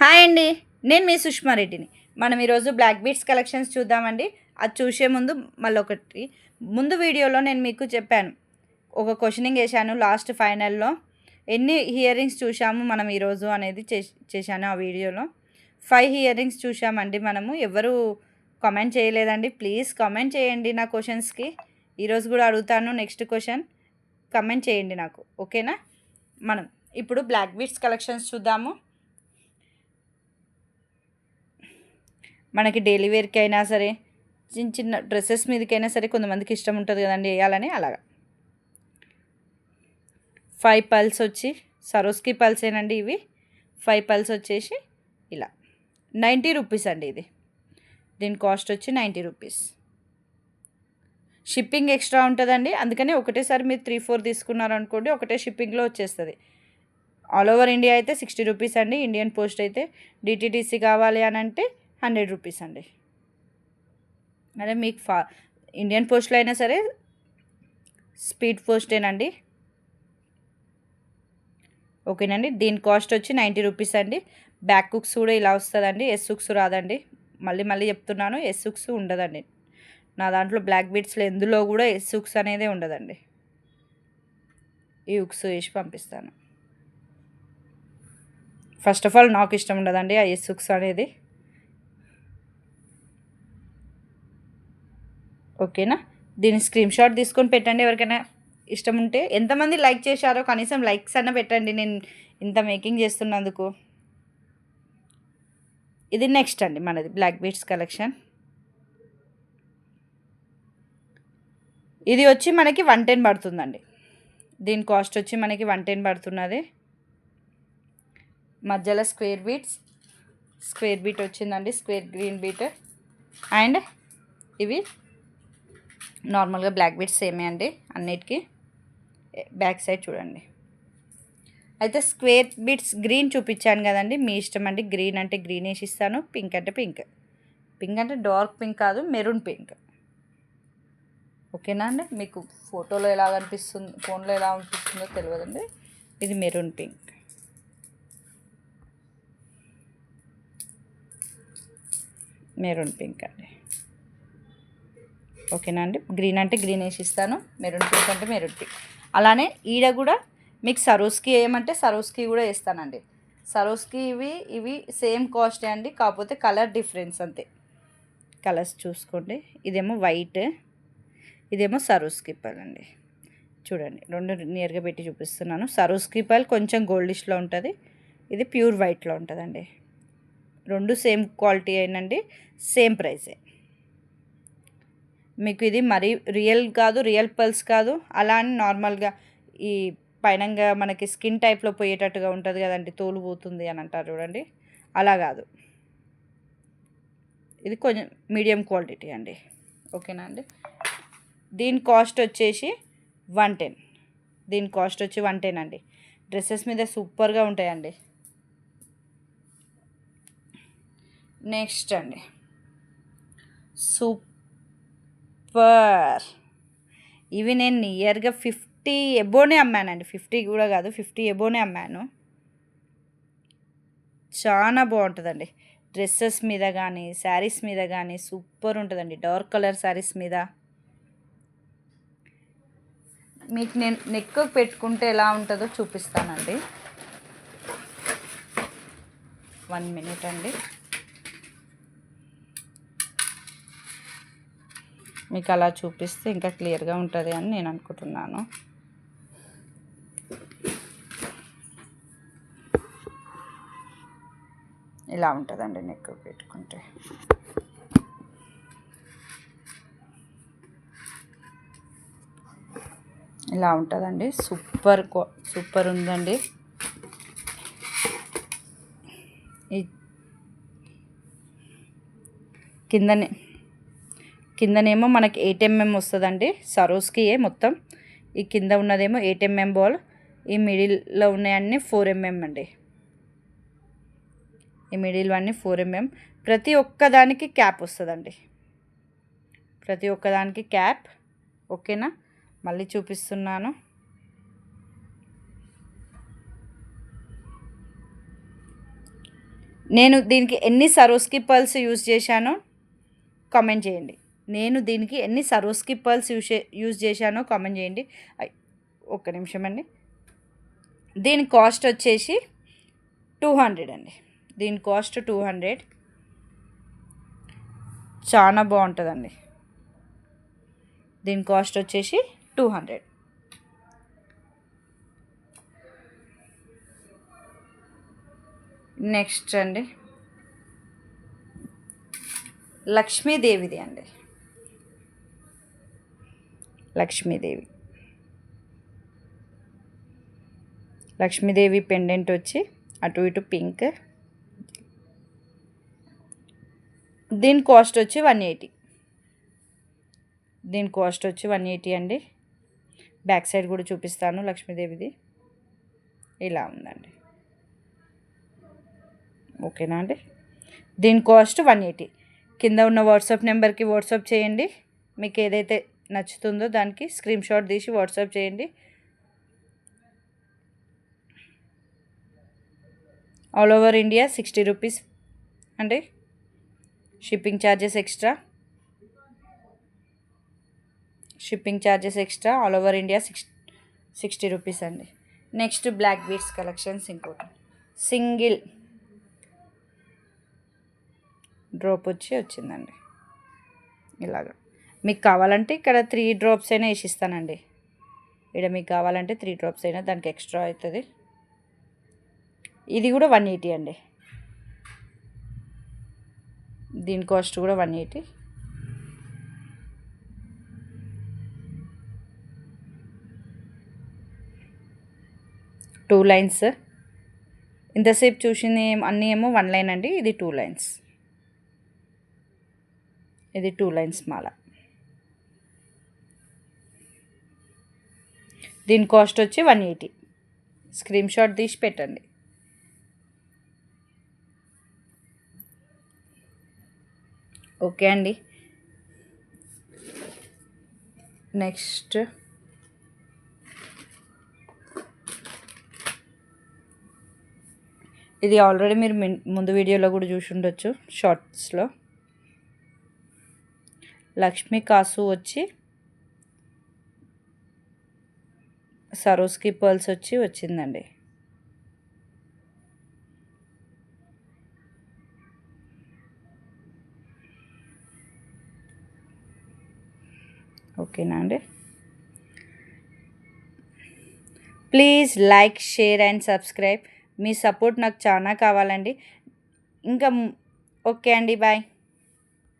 Hi అండి, నేను మీ సుష్మారెడ్డిని. మనం ఈరోజు బ్లాక్ బీడ్స్ కలెక్షన్స్ చూద్దామండి. అది చూసే ముందు మళ్ళొకటి, ముందు వీడియోలో నేను మీకు చెప్పాను, ఒక క్వశ్చనింగ్ వేశాను లాస్ట్ ఫైనల్లో. ఎన్ని ఇయర్ రింగ్స్ చూసాము మనం ఈరోజు అనేది చేశాను ఆ వీడియోలో. 5 ఇయర్ రింగ్స్ చూసామండి మనము. ఎవరు కామెంట్ చేయలేదండి. ప్లీజ్ కామెంట్ చేయండి నా క్వశ్చన్స్కి. ఈరోజు కూడా అడుగుతాను నెక్స్ట్ క్వశ్చన్. కామెంట్ చేయండి నాకు, ఓకేనా? మనం ఇప్పుడు బ్లాక్ బీడ్స్ కలెక్షన్స్ చూద్దాము. మనకి డైలీ వేర్కి అయినా సరే, చిన్న చిన్న డ్రెస్సెస్ మీదకైనా సరే కొంతమందికి ఇష్టం ఉంటుంది కదండి వేయాలని. అలాగా 5 పల్స్ వచ్చి సరోస్కి పల్సేనండి ఇవి. 5 పల్స్ వచ్చేసి ఇలా 90 రూపీస్ అండి. దీని కాస్ట్ వచ్చి 90 రూపీస్. షిప్పింగ్ ఎక్స్ట్రా ఉంటుందండి. అందుకని ఒకటేసారి మీరు 3-4 తీసుకున్నారనుకోండి, ఒకటే షిప్పింగ్లో వచ్చేస్తుంది. ఆల్ ఓవర్ ఇండియా అయితే 60 రూపీస్ అండి. ఇండియన్ పోస్ట్ అయితే డిటీడీసీ కావాలి అని అంటే 100 రూపీస్ అండి. అదే మీకు ఇండియన్ పోస్ట్లో అయినా సరే స్పీడ్ పోస్టేనండి, ఓకేనండి. దీని కాస్ట్ వచ్చి 90 రూపీస్ అండి. బ్యాక్ హుక్స్ కూడా ఇలా వస్తుందండి. ఎస్ హుక్స్ రాదండి. మళ్ళీ చెప్తున్నాను, ఎస్ హుక్స్ ఉండదండి నా దాంట్లో. బ్లాక్ బీడ్స్లో ఎందులో కూడా ఎస్ హుక్స్ అనేదే ఉండదండి. ఈ హుక్స్ వేసి పంపిస్తాను. ఫస్ట్ ఆఫ్ ఆల్ నాకు ఇష్టం ఉండదండి ఆ ఎస్ హుక్స్ అనేది, ఓకేనా? దీని స్క్రీన్ షాట్ తీసుకొని పెట్టండి ఎవరికైనా ఇష్టం ఉంటే. ఎంతమంది లైక్ చేశారో కనీసం లైక్స్ అన్న పెట్టండి నేను ఇంత మేకింగ్ చేస్తున్నందుకు. ఇది నెక్స్ట్ అండి మనది బ్లాక్ బీడ్స్ కలెక్షన్. ఇది వచ్చి మనకి 110 పడుతుందండి. దీని కాస్ట్ వచ్చి మనకి 110 పడుతున్నది. మధ్యలో స్క్వేర్ బీట్ వచ్చిందండి, స్క్వేర్ గ్రీన్ బీట్. అండ్ ఇవి నార్మల్గా బ్లాక్ బీట్స్ సేమే అండి అన్నిటికీ. బ్యాక్ సైడ్ చూడండి. అయితే స్క్వేర్ బీట్స్ గ్రీన్ చూపించాను కదండి, మీ ఇష్టం అండి. గ్రీన్ అంటే గ్రీన్ వేసి ఇస్తాను, పింక్ అంటే పింక్ అంటే డార్క్ పింక్ కాదు, మెరూన్ పింక్, ఓకేనా అండి? మీకు ఫోటోలో ఎలా అనిపిస్తుంది, ఫోన్లో ఎలా అనిపిస్తుందో తెలియదండి. ఇది మెరూన్ పింక్, అండి, ఓకేనా అండి? గ్రీన్ అంటే గ్రీన్ వేసి ఇస్తాను, మెరూన్ పింక్ అంటే మెరూన్ పింక్. అలానే ఈడ కూడా మీకు సరోస్కి వేయమంటే సరోస్కి కూడా వేస్తానండి. సరోస్కి ఇవి సేమ్ కాస్టే అండి, కాకపోతే కలర్ డిఫరెన్స్ అంతే. కలర్స్ చూసుకోండి. ఇదేమో వైట్, ఇదేమో సరోస్కి పల్ అండి. చూడండి, రెండు నియర్గా పెట్టి చూపిస్తున్నాను. సరోస్కి పల్ కొంచెం గోల్డిష్లో ఉంటుంది, ఇది ప్యూర్ వైట్లో ఉంటుందండి. రెండు సేమ్ క్వాలిటీ అయినండి, సేమ్ ప్రైసే. మీకు ఇది మరీ రియల్ పల్స్ కాదు, అలా అని నార్మల్గా ఈ పైనంగా మనకి స్కిన్ టైప్లో పోయేటట్టుగా ఉంటుంది కదండి, తోలు పోతుంది అని అంటారు చూడండి, అలా కాదు. ఇది కొంచెం మీడియం క్వాలిటీ అండి, ఓకేనా అండి? దీని కాస్ట్ వచ్చేసి 110. దీని కాస్ట్ వచ్చి 110 అండి. డ్రెస్సెస్ మీద సూపర్గా ఉంటాయండి. నెక్స్ట్ అండి, సూపర్. ఇవి నేను నియర్గా 50 ఎబోనే అమ్మానండి. 50 కూడా కాదు, 50 ఎబోనే అమ్మాను. చాలా బాగుంటుందండి. డ్రెస్సెస్ మీద కానీ శారీస్ మీద కానీ సూపర్ ఉంటుందండి. డార్క్ కలర్ శారీస్ మీద మీకు నేను నెక్ పెట్టుకుంటే ఎలా ఉంటుందో చూపిస్తానండి. 1 మినిట్ అండి. మీకు అలా చూపిస్తే ఇంకా క్లియర్గా ఉంటుంది అని నేను అనుకుంటున్నాను. ఇలా ఉంటుందండి నెక్ పెట్టుకుంటే. ఇలా ఉంటుందండి. సూపర్ ఉందండి. కిందనేమో మనకి 8 mm వస్తుందండి సరోస్కి మొత్తం. ఈ కింద ఉన్నదేమో 8 mm బాల్, ఈ మిడిల్లో ఉన్నాయన్నీ 4 mm అండి. ఈ మిడిల్ అన్నీ 4 mm. ప్రతి ఒక్కదానికి క్యాప్ వస్తుందండి, ప్రతి ఒక్కదానికి క్యాప్, ఓకేనా? మళ్ళీ చూపిస్తున్నాను. నేను దీనికి ఎన్ని సరోస్కి పర్ల్స్ యూజ్ చేశానో కామెంట్ చేయండి. నేను దీనికి ఎన్ని సరోస్కి పర్ల్స్ యూజ్ చేశానో కామెంట్ చేయండి. ఒక్క నిమిషం అండి. దీని కాస్ట్ వచ్చేసి 200 అండి. దీని కాస్ట్ 200. చాలా బాగుంటుందండి. దీని కాస్ట్ వచ్చేసి 200. నెక్స్ట్ అండి లక్ష్మీదేవిది అండి. లక్ష్మీదేవి పెండెంట్ వచ్చి అటు ఇటు పింక్. దీని కాస్ట్ వచ్చి 180. దీని కాస్ట్ వచ్చి 180 అండి. బ్యాక్ సైడ్ కూడా చూపిస్తాను. లక్ష్మీదేవిది ఇలా ఉందండి. ఓకేనా అండి. దీని కాస్ట్ 180. కింద ఉన్న వాట్సాప్ నెంబర్కి వాట్సాప్ చేయండి. మీకు ఏదైతే నచ్చుతుందో దానికి స్క్రీన్ షాట్ తీసి వాట్సాప్ చేయండి. ఆల్ ఓవర్ ఇండియా 60 రూపీస్ అండి. Shipping charges extra. All over India 60 rupees అండి. Next black beads collections. ఇంకోటి సింగిల్ డ్రాప్ వచ్చిందండి ఇలాగా. మీకు కావాలంటే ఇక్కడ 3 డ్రాప్స్ అయినా వేసిస్తానండి. ఇక్కడ మీకు కావాలంటే 3 డ్రాప్స్ అయినా దానికి ఎక్స్ట్రా అవుతుంది. ఇది కూడా 180 అండి. దీని కాస్ట్ కూడా 180. Two lines. ఇంతసేపు చూసింది అన్నీ ఏమో 1 లైన్ అండి. ఇది 2 లైన్స్. ఇది 2 లైన్స్ మాల. దీని కాస్ట్ వచ్చి 180. స్క్రీన్ షాట్ తీసి పెట్టండి. ఓకే అండి. నెక్స్ట్ ఇది ఆల్రెడీ మీరు ముందు వీడియోలో కూడా చూసి ఉండొచ్చు షార్ట్స్లో. లక్ష్మీ కాసు వచ్చి సరోస్కి పర్ల్స్ వచ్చిందండి. ఓకేనా అండి. Please like, share and subscribe. Me support నాకు చాలా కావాలండి. ఇంకా ఓకే అండి. బాయ్.